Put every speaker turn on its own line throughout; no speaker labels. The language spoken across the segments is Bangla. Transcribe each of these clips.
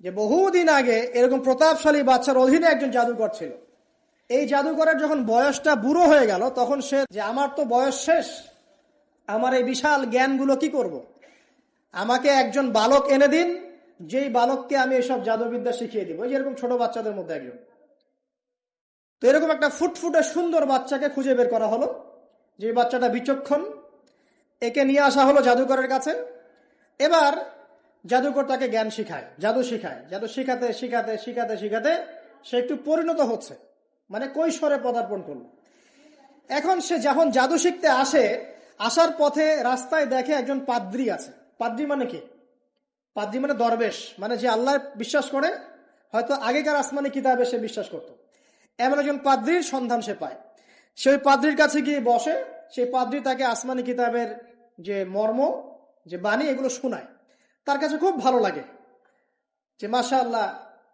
যে বহুদিন আগে এরকম প্রতাপশালী বাচ্চার অধীনে একজন জাদুকর ছিল। এই জাদুকরের যখন বয়সটা বুড়ো হয়ে গেল, তখন সে যে আমার তো বয়স শেষ, আমার এই বিশাল জ্ঞানগুলো কি করব। আমাকে একজন বালক এনে দিন, যেই বালককে আমি এসব জাদুবিদ্যা শিখিয়ে দিব। যেরকম ছোট বাচ্চাদের মধ্যে একজন। তো এরকম একটা ফুটফুটে সুন্দর বাচ্চাকে খুঁজে বের করা হলো, যে বাচ্চাটা বিচক্ষণ। একে নিয়ে আসা হলো জাদুকরের কাছে। এবার জাদুকর তাকে জ্ঞান শিখায়, জাদু শিখায়। জাদু শিখাতে শিখাতে শিখাতে শিখাতে সে একটু পরিণত হচ্ছে, মানে কৈশোরে পদার্পণ করলো। এখন সে যখন জাদু শিখতে আসে, আসার পথে রাস্তায় দেখে একজন পাদ্রী আছে। পাদ্রী মানে কি? পাদ্রী মানে দরবেশ, মানে যে আল্লাহ বিশ্বাস করে, হয়তো আগেকার আসমানি কিতাবে সে বিশ্বাস করত। এমন একজন পাদ্রীর সন্ধান সে পায়। সেই পাদ্রীর কাছে গিয়ে বসে। সেই পাদ্রী তাকে আসমানি কিতাবের যে মর্ম, যে বাণী, এগুলো শোনায়। তার কাছে খুব ভালো লাগে যে মাশাআল্লাহ,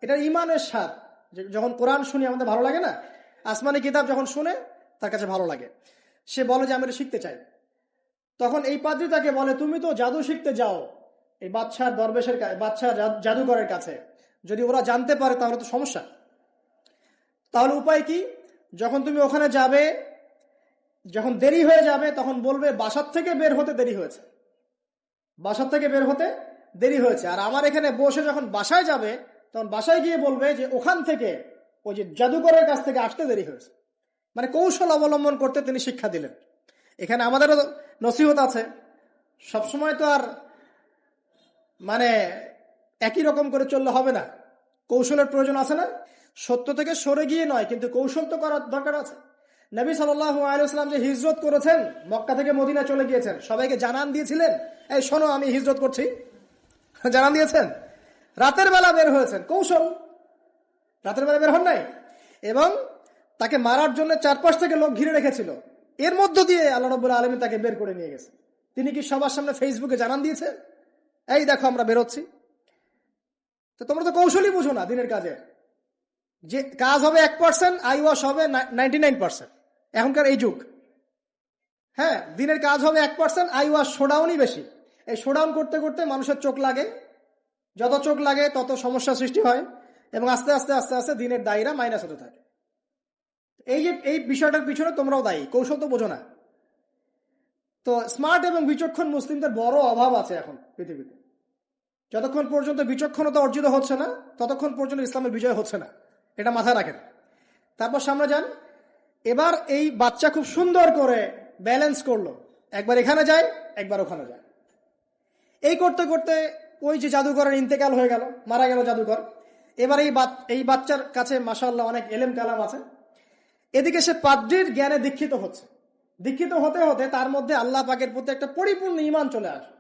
এটা ইমানের স্বাদ। যখন কোরআন শুনি আমাদের ভালো লাগে না, আসমানি কিতাব যখন শুনে তার কাছে ভালো লাগে। সে বলে যে আমি এটা শিখতে চাই। তখন এই পাদ্রী তাকে বলে, তুমি তো জাদু শিখতে যাও এই বাদশাহ দরবেশের বাদশাহ জাদুকরের কাছে, যদি ওরা জানতে পারে তাহলে তো সমস্যা। তাহলে উপায় কি? যখন তুমি ওখানে যাবে, যখন দেরি হয়ে যাবে, তখন বলবে বাসার থেকে বের হতে দেরি হয়েছে, বাসার থেকে বের হতে দেরি হয়েছে। আর আমার এখানে বসে যখন বাসায় যাবে, তখন বাসায় গিয়ে বলবে যে ওখান থেকে, ওই যে জাদুকরের কাছ থেকে আসতে দেরি হয়েছে। মানে কৌশল অবলম্বন করতে তিনি শিক্ষা দিলেন। এখানে আমাদেরও নসিহত আছে, সবসময় তো আর মানে একই রকম করে চললে হবে না, কৌশলের প্রয়োজন আছে না? সত্য থেকে সরে গিয়ে নয়, কিন্তু কৌশল তো করার দরকার আছে। নবী সাল্লাল্লাহু আলাইহি ওয়াসাল্লাম যে হিজরত করেছেন, মক্কা থেকে মদিনা চলে গিয়েছেন, সবাইকে জানান দিয়েছিলেন, এই শোনো আমি হিজরত করছি, জানান দিয়েছেন। রাতের বেলা বের হয়েছেন, কৌশল। রাতের বেলা বের হন নাই, এবং তাকে মারার জন্য চারপাশ থেকে লোক ঘিরে রেখেছিল। এর মধ্য দিয়ে আল্লাহ রাব্বুল আলামিন তাকে বের করে নিয়ে গেছে। তিনি কি সবার সামনে ফেসবুকে জানান দিয়েছে, এই দেখো আমরা বেরোচ্ছি? তো তোমরা তো কৌশলই বুঝো না দিনের কাজে, যে কাজ হবে 1%, আই ওয়াশ হবে 99%। এখনকার এই যুগ। হ্যাঁ, দিনের কাজ হবে 1%, আই ওয়াশ শোডাউনই বেশি। এই শোডাউন করতে করতে মানুষের চোখ লাগে, যত চোখ লাগে তত সমস্যা সৃষ্টি হয়, এবং আস্তে আস্তে আস্তে আস্তে দিনের দায়রা মাইনাস হতে থাকে। এই বিষয়টার পিছনে তোমরাও দায়ী, কৌশল তো বোঝো না। তো স্মার্ট এবং বিচক্ষণ মুসলিমদের বড় অভাব আছে এখন পৃথিবীতে। যতক্ষণ পর্যন্ত বিচক্ষণতা অর্জিত হচ্ছে না, ততক্ষণ পর্যন্ত ইসলামের বিজয় হচ্ছে না, এটা মাথায় রাখেন। তারপর সামনে যান। এবার এই বাচ্চা খুব সুন্দর করে ব্যালেন্স করলো, একবার এখানে যায়, একবার ওখানে যায়। এই করতে করতে ওই যে জাদুকরের ইন্তেকাল হয়ে গেল, মারা গেল জাদুকর। এবার এই বাচ্চার কাছে মাশাআল্লাহ অনেক এলেম কালাম আছে। এদিকে সে পাদ্রীর জ্ঞানে দীক্ষিত হচ্ছে। দীক্ষিত হতে হতে তার মধ্যে আল্লাহ পাকের প্রতি একটা পরিপূর্ণ ঈমান চলে আসে।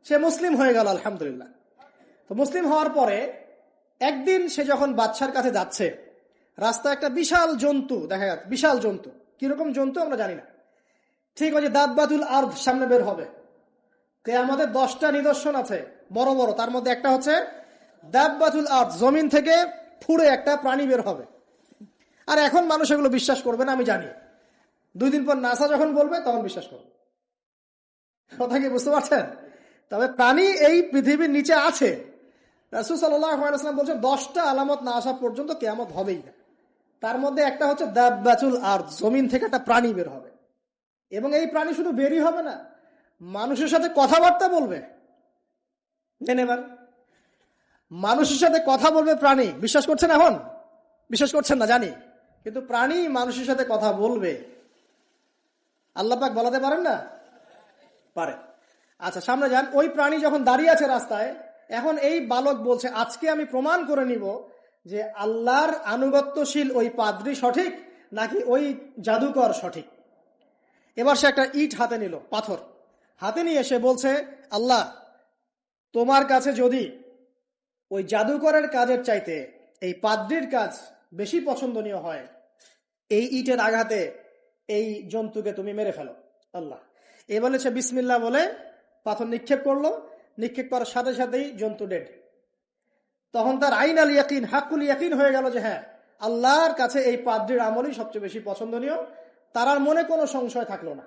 সে মুসলিম হয়ে গেল, আলহামদুলিল্লাহ। তো মুসলিম হওয়ার পরে একদিন সে যখন বাচ্চার কাছে যাচ্ছে, রাস্তায় একটা বিশাল জন্তু দেখা যাচ্ছে। বিশাল জন্তু, কিরকম জন্তু আমরা জানি না। ঠিক ওই যে দাব্বাতুল আরদ সামনে বের হবে, কিয়ামতের 10টা নিদর্শন আছে বড় বড়, তার মধ্যে একটা হচ্ছে দাব্বাতুল আরদ, জমিন থেকে ফুড়ে একটা প্রাণী বের হবে। আর এখন মানুষ এগুলো বিশ্বাস করবে না, আমি জানি। 2 দিন পর নাসা যখন বলবে তখন বিশ্বাস করবে। কথা কি বুঝতে পারছেন? তবে প্রাণী এই পৃথিবীর নিচে আছে। রাসূল সাল্লাল্লাহু আলাইহি ওয়াসাল্লাম বলেছেন 10টা আলামত না আসা পর্যন্ত কিয়ামত হবেই না। তার মধ্যে একটা হচ্ছে দাব্বাতুল আরদ, জমিন থেকে একটা প্রাণী বের হবে। এবং এই প্রাণী শুধু বেরই হবে না, মানুষের সাথে কথাবার্তা বলবে। এবার মানুষের সাথে কথা বলবে প্রাণী। বিশ্বাস করছেন? এখন বিশ্বাস করছেন না জানি, কিন্তু প্রাণী মানুষের সাথে কথা বলবে। আল্লাহ পাক বলাতে পারেন না? পারে। আচ্ছা, সামনে যান। ওই প্রাণী যখন দাঁড়িয়ে আছে রাস্তায়, এখন এই বালক বলছে আজকে আমি প্রমাণ করে নিব যে আল্লাহর আনুগত্যশীল ওই পাদ্রী সঠিক নাকি ওই জাদুকর সঠিক। এবার সে একটা ইট হাতে নিল, পাথর হাতে নিয়ে সে বলছে, আল্লাহ তোমার কাছে যদি ওই জাদুকরের কাজের চাইতে এই পাদ্রীর কাজ বেশি পছন্দনীয় হয়, এই ইটের আঘাতে এই জন্তুকে তুমি মেরে ফেলো আল্লাহ। এ বলে সে বিসমিল্লাহ বলে পাথর নিক্ষেপ করলো। নিক্ষেপ করার সাথে সাথেই জন্তু ডেড। তখন তার আইন আল ইয়াকিন, হাক্কুল ইয়াকিন হয়ে গেল যে হ্যাঁ, আল্লাহর কাছে এই পাদ্রীর আমলই সবচেয়ে বেশি পছন্দনীয়। তার আর মনে কোনো সংশয় থাকলো না।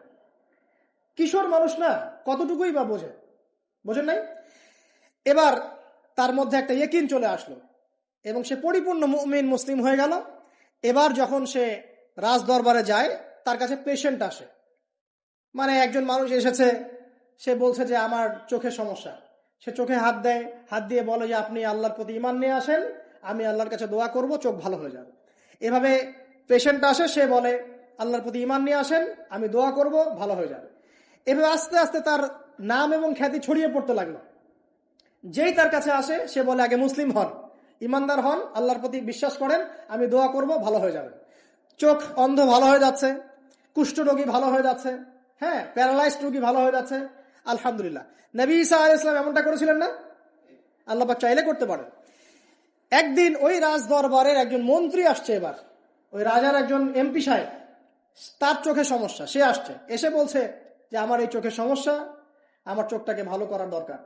কিশোর মানুষ না, কতটুকুই বা বোঝেন নাই? এবার তার মধ্যে একটা ইয়াকিন চলে আসলো এবং সে পরিপূর্ণ মুমিন মুসলিম হয়ে গেল। এবার যখন সে রাজ দরবারে যায়, তার কাছে পেশেন্ট আসে, মানে একজন মানুষ এসেছে, সে বলছে যে আমার চোখে সমস্যা। সে চোখে হাত দেয়, হাত দিয়ে বলে যে আপনি আল্লাহর প্রতি ঈমান নিয়ে আসেন, আমি আল্লাহর কাছে দোয়া করব, চোখ ভালো হয়ে যাবে। এভাবে পেশেন্ট আসে, সে বলে আল্লাহর প্রতি ঈমান নিয়ে আসেন, আমি দোয়া করব, ভালো হয়ে যাবে। এভাবে আস্তে আস্তে তার নাম এবং খ্যাতি ছড়িয়ে পড়তে লাগলো। যেই তার কাছে আসে সে বলে আগে মুসলিম হন, ইমানদার হন, আল্লাহর প্রতি বিশ্বাস করেন, আমি দোয়া করব, ভালো হয়ে যাবে। চোখ অন্ধ ভালো হয়ে যাচ্ছে, কুষ্ঠরোগী ভালো হয়ে যাচ্ছে, হ্যাঁ, প্যারালাইজড রোগী ভালো হয়ে যাচ্ছে। আলহামদুলিল্লাহ। নবী ঈসা আলাইহিস সালাম এমনটা করেছিলেন না? আল্লাহ পাক চাইলে করতে পারে। একদিন ওই রাজ দরবারের একজন মন্ত্রী আসছে, এবার ওই রাজার একজন এমপি সাহেব, তার চোখে সমস্যা, সে আসছে, এসে বলছে যে আমার এই চোখের সমস্যা, আমার চোখটাকে ভালো করার দরকার,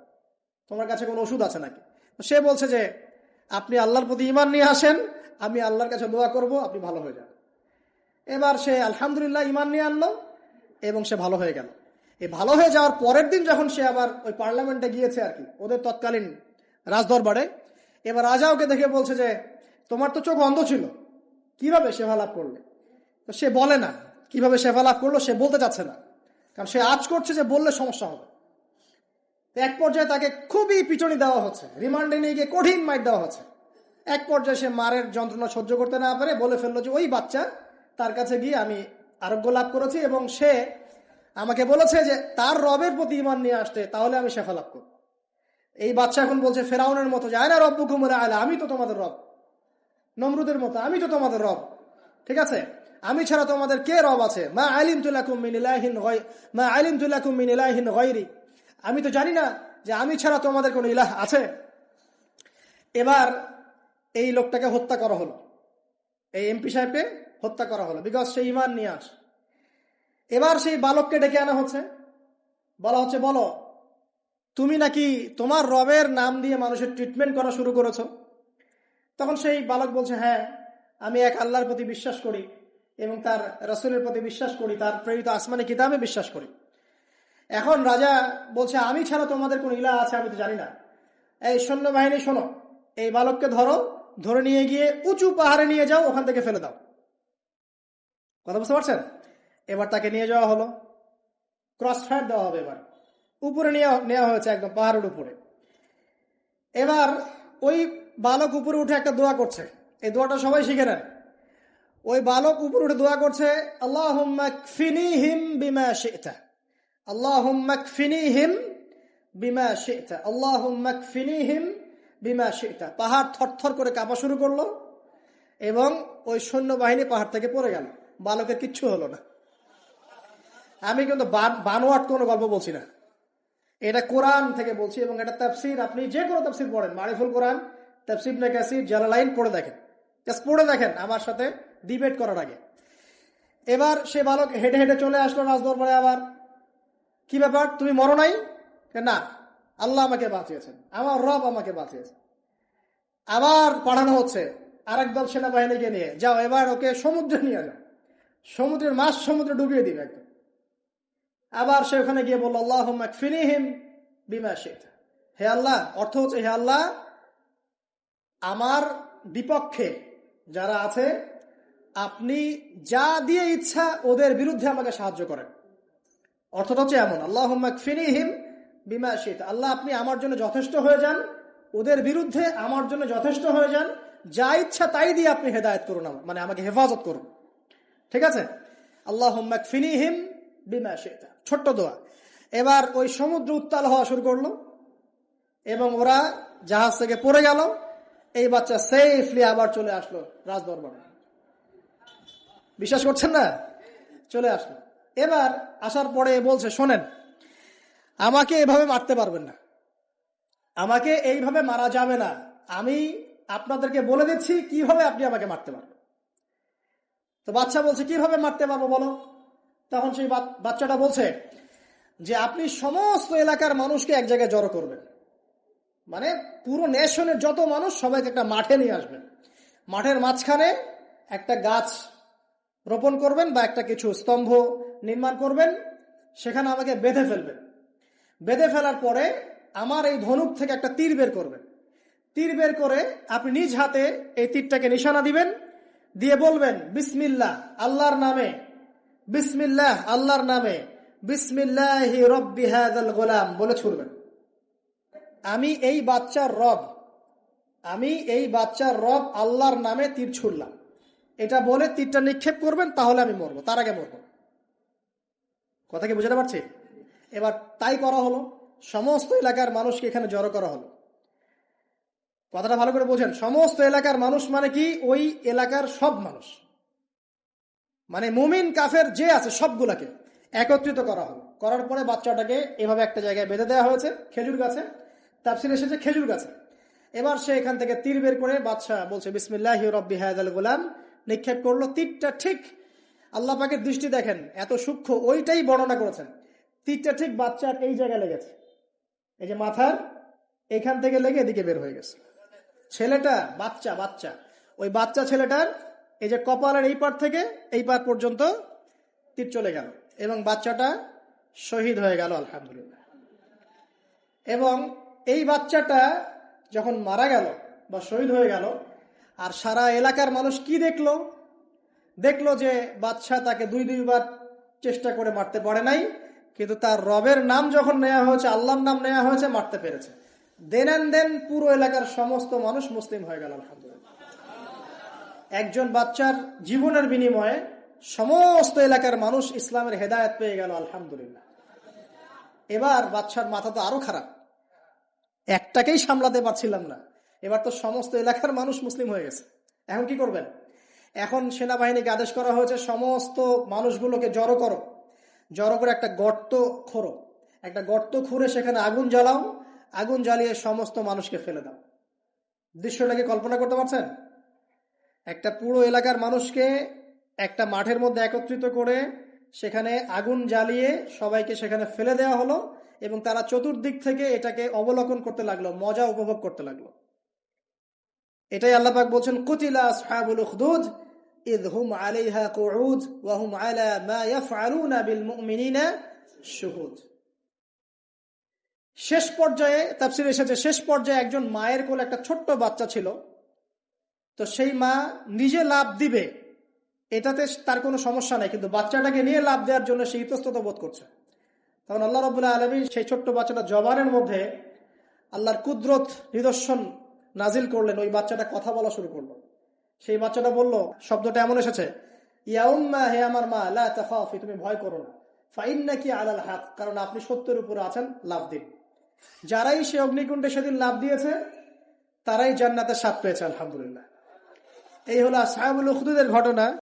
তোমার কাছে কোনো ওষুধ আছে নাকি? সে বলছে যে আপনি আল্লাহর প্রতি ঈমান নিয়ে আসেন, আমি আল্লাহর কাছে দোয়া করব, আপনি ভালো হয়ে যান। এবার সে আলহামদুলিল্লাহ ঈমান নিয়ে আনলো এবং সে ভালো হয়ে গেল। এই ভালো হয়ে যাওয়ার পরের দিন যখন সে আবার ওই পার্লামেন্টে গিয়েছে আর কি, ওদের তৎকালীন রাজদরবারে, এবার রাজা ওকে দেখে বলছে যে তোমার তো চোখ অন্ধ ছিল, কিভাবে সেবা লাভ করলে? তো সে বলে না কিভাবে সেবা লাভ করলো, সে বলতে চাচ্ছে না, কারণ সে আজ করছে যে বললে সমস্যা হবে। এক পর্যায়ে তাকে খুবই পিটুনি দেওয়া হচ্ছে, রিমান্ডে নিয়ে গিয়ে কঠিন মাইর দেওয়া হচ্ছে। এক পর্যায়ে সে মারের যন্ত্রণা সহ্য করতে না পারে বলে ফেললো যে ওই বাচ্চা, তার কাছে গিয়ে আমি আরোগ্য লাভ করেছি এবং সে আমাকে বলেছে যে তার রবের প্রতি ঈমান নিয়ে আসতে, তাহলে আমি শেফা লাভ করব। এই বাচ্চা এখন বলছে ফেরাউনের মতো, যায় না রব্বুকুমুল আলা, আমি তো তোমাদের রব, নমরুদের মতো আমি তো তোমাদের রব, ঠিক আছে, আমি ছাড়া তোমাদের কে রব আছে? মা আলিমতু লাকুম মিন ইলাহিন গায়রি, আমি তো জানি না যে আমি ছাড়া তোমাদের কোনো ইলাহ আছে। এবার এই লোকটাকে হত্যা করা হলো, এই এমপি সাহেবকে হত্যা করা হলো, বিকজ সে ঈমান নিয়ে আসে। এবার সেই বালককে ডেকে আনা হচ্ছে, বলা হচ্ছে বলো তুমি নাকি তোমার রবের নাম দিয়ে মানুষের ট্রিটমেন্ট করা শুরু করেছো? তখন সেই বালক বলছে হ্যাঁ, আমি এক আল্লাহর প্রতি বিশ্বাস করি এবং তার রাসূলের প্রতি বিশ্বাস করি, তার প্রেরিত আসমানি কিতাবে বিশ্বাস করি। এখন রাজা বলছে আমি ছাড়া তোমাদের কোন ইলাহ আছে আমি তো জানি না। এই সৈন্যবাহিনী শোনো, এই বালককে ধরো, ধরে নিয়ে গিয়ে উঁচু পাহাড়ে নিয়ে যাও, ওখান থেকে ফেলে দাও। কথা বুঝতে পারছেন? এবার তাকে নিয়ে যাওয়া হলো, ক্রস ফায়ার দেওয়া হবে, এবার উপরে নেওয়া হয়েছে, একদম পাহাড়ের উপরে। এবার ওই বালক উপরে উঠে একটা দোয়া করছে, এই দোয়াটা সবাই শিখে নেন। ওই বালক উপরে উঠে দোয়া করছে আল্লাহুম্মা কফিনিহিম বিমা শি'তা, আল্লাহুম্মা কফিনিহিম বিমা শি'তা, আল্লাহুম্মা কফিনিহিম বিমা শি'তা। পাহাড় থরথর করে কাঁপা শুরু করলো এবং ওই সৈন্যবাহিনী পাহাড় থেকে পড়ে গেল, বালকের কিচ্ছু হলো না। আমি কিন্তু বানোয়াট কোনো গল্প বলছি না, এটা কোরআন থেকে বলছি এবং এটা তাফসীর, আপনি যে কোনো তাফসীর পড়েন, মারিফুল কোরআন, তাফসীর ইবনে কাসির, জালালাইন পড়ে দেখেন, জাস্ট পড়ে দেখেন আমার সাথে ডিবেট করার আগে। এবার সে বালক হেঁটে হেঁটে চলে আসলো রাজদরবারে। আবার কি ব্যাপার, তুমি মরো নাই? না, আল্লাহ আমাকে বাঁচিয়েছেন, আমার রব আমাকে বাঁচিয়েছেন। আবার পাঠানো হচ্ছে আরেক দল সেনাবাহিনীকে নিয়ে, যাও এবার ওকে সমুদ্রে নিয়ে যাও, সমুদ্রের মাছ সমুদ্রে ডুবিয়ে দিবে একদম। আবার সে ওখানে গিয়ে বলল আল্লাহুম্মা কফিনিহিম বিমা শি'তা, হে আল্লাহ, অর্থ হচ্ছে হে আল্লাহ, আমার বিপক্ষে যারা আছে আপনি যা দিয়ে ইচ্ছা ওদের বিরুদ্ধে আমাকে সাহায্য করেন। অর্থটা হচ্ছে এমন, আল্লাহুম্মা কফিনিহিম বিমা শি'তা, আল্লাহ আপনি আমার জন্য যথেষ্ট হয়ে যান, ওদের বিরুদ্ধে আমার জন্য যথেষ্ট হয়ে যান, যা ইচ্ছা তাই দিয়ে আপনি হেদায়েত করুন, মানে আমাকে হেফাজত করুন, ঠিক আছে? আল্লাহুম্মা কফিনিহিম বিমা শি'তা, ছোট্ট দোয়া। এবার ওই সমুদ্র উত্তাল হওয়া শুরু করলো এবং ওরা জাহাজ থেকে পড়ে গেল। এই বাচ্চা সেফলি আবার চলে আসলো রাজদরবারে, বিশ্বাস করছেন না? চলে আসলো। এবার আসার পরে বলছে শোনেন, আমাকে এভাবে মারতে পারবেন না, আমাকে এইভাবে মারা যাবে না, আমি আপনাদেরকে বলে দিচ্ছি কিভাবে আপনি আমাকে মারতে পারবেন। তো বাচ্চা বলছে কিভাবে মারতে পারবো বলো? তখন সেই বাচ্চাটা বলছে যে আপনি সমস্ত এলাকার মানুষকে এক জায়গায় জড়ো করবেন, মানে পুরো নেশনের যত মানুষ সবাইকে একটা মাঠে নিয়ে আসবেন, মাঠের মাঝখানে একটা গাছ রোপণ করবেন বা একটা কিছু স্তম্ভ নির্মাণ করবেন, সেখানে আমাকে বেঁধে ফেলবেন। বেঁধে ফেলার পরে আমার এই ধনুক থেকে একটা তীর বের করবেন, তীর বের করে আপনি নিজ হাতে এই তীরটাকে নিশানা দিবেন, দিয়ে বলবেন বিসমিল্লাহ আল্লাহর নামে, বিসমিল্লাহ আল্লাহর নামে, বিসমিল্লাহি রব্বি হাযাল গোলাম বলে ছুড়বেন। আমি এই বাচ্চার রব আল্লাহর নামে তীর ছুড়লাম, এটা বলে তীরটা নিক্ষেপ করবেন, তাহলে আমি মরবো, তার আগে মরবো। কথা কি বুঝতে পারছি? এবার তাই করা হলো, সমস্ত এলাকার মানুষকে এখানে জড়ো করা হলো। কথাটা ভালো করে বোঝেন, সমস্ত এলাকার মানুষ মানে কি? ওই এলাকার সব মানুষ, মানে মুমিন কাফের যে আছে সবগুলাকে একত্রিত করা হলো। করার পরে বাচ্চাটাকে এভাবে একটা জায়গায় বেঁধে দেওয়া হয়েছে, খেজুর গাছে, তাফসীরে এসেছে খেজুর গাছে। এবার সে এখান থেকে তীর বের করে বাদশা বলছে বিসমিল্লাহি রব্বি হাযাল গোলাম, নিক্ষেপ করলো। তীরটা ঠিক, আল্লাহ পাকের দৃষ্টি দেখেন এত সূক্ষ্ম, ওইটাই বর্ণনা করেছেন। তীরটা ঠিক বাচ্চার এই জায়গায় লেগেছে, এই যে মাথার এখান থেকে লেগে এদিকে বের হয়ে গেছে। ছেলেটা বাচ্চা ওই বাচ্চা ছেলেটার এই যে কপালের এই পার থেকে এই পার পর্যন্ত তীর চলে গেল এবং বাচ্চাটা শহীদ হয়ে গেল, আলহামদুলিল্লাহ। এবং এই বাচ্চাটা যখন মারা গেল বা শহীদ হয়ে গেল, আর সারা এলাকার মানুষ কি দেখলো যে বাচ্চা তাকে দুইবার চেষ্টা করে মারতে পারে নাই, কিন্তু তার রবের নাম যখন নেওয়া হয়েছে, আল্লাহর নাম নেওয়া হয়েছে, মারতে পেরেছে। দেন পুরো এলাকার সমস্ত মানুষ মুসলিম হয়ে গেল, আলহামদুলিল্লাহ। একজন বাচ্চার জীবনের বিনিময়ে সমস্ত এলাকার মানুষ ইসলামের হেদায়েত পেয়ে গেল, আলহামদুলিল্লাহ। এবার বাচ্চার মাথা তো আরো খারাপ, একটাকেই সামলাতে পারছিলাম না, এবার তো সমস্ত এলাকার মানুষ মুসলিম হয়ে গেছে। এখন কি করবেন? এখন সেনাবাহিনীকে আদেশ করা হয়েছে সমস্ত মানুষগুলোকে জড়ো করে একটা গর্ত খুঁড়ে সেখানে আগুন জ্বালাও, আগুন জ্বালিয়ে সমস্ত মানুষকে ফেলে দাও। দৃশ্যটাকে কল্পনা করতে পারছেন? একটা পুরো এলাকার মানুষকে একটা মাঠের মধ্যে একত্রিত করে সেখানে আগুন জ্বালিয়ে সবাইকে সেখানে ফেলে দেওয়া হলো এবং তারা চতুর্দিক থেকে এটাকে অবলোকন করতে লাগলো, মজা উপভোগ করতে লাগলো। এটাই আল্লাহ পাক বলছেন কুতিলা আসহাবুল উখদুদ ইয হুম আলাইহা কুউদ ওয়া হুম আলা মা ইয়াফআলুনা বিল মুমিনিনা শুহুদ। শেষ পর্যায়ে তাফসীরে এসেছে, শেষ পর্যায়ে একজন মায়ের কোলে একটা ছোট্ট বাচ্চা ছিল, তো সেই মা নিজে লাভ দিবে এটাতে তার কোনো সমস্যা নাই, কিন্তু বাচ্চাটাকে নিয়ে লাভ দেওয়ার জন্য সে ইতস্তত বোধ করছে। তখন আল্লাহ রাব্বুল আলামিন সেই ছোট্ট বাচ্চাটা জবানের মধ্যে আল্লাহর কুদরত নিদর্শন নাজিল করলেন, ওই বাচ্চাটা কথা বলা শুরু করলো। সেই বাচ্চাটা বলল, শব্দটা এমন এসেছে, ইয়া উম্মা, হে আমার মা, লা তাখাফি, তুমি ভয় করো না, ফাইন্নাকি আলাল হক, কারণ আপনি সত্যের উপরে আছেন, লাভ দিন। যারাই সে অগ্নিকুণ্ডে সেদিন লাভ দিয়েছে তারাই জান্নাতের স্বাদ পেয়েছে, আলহামদুলিল্লাহ। এই হলো আসহাবুল উখদুদের ঘটনা।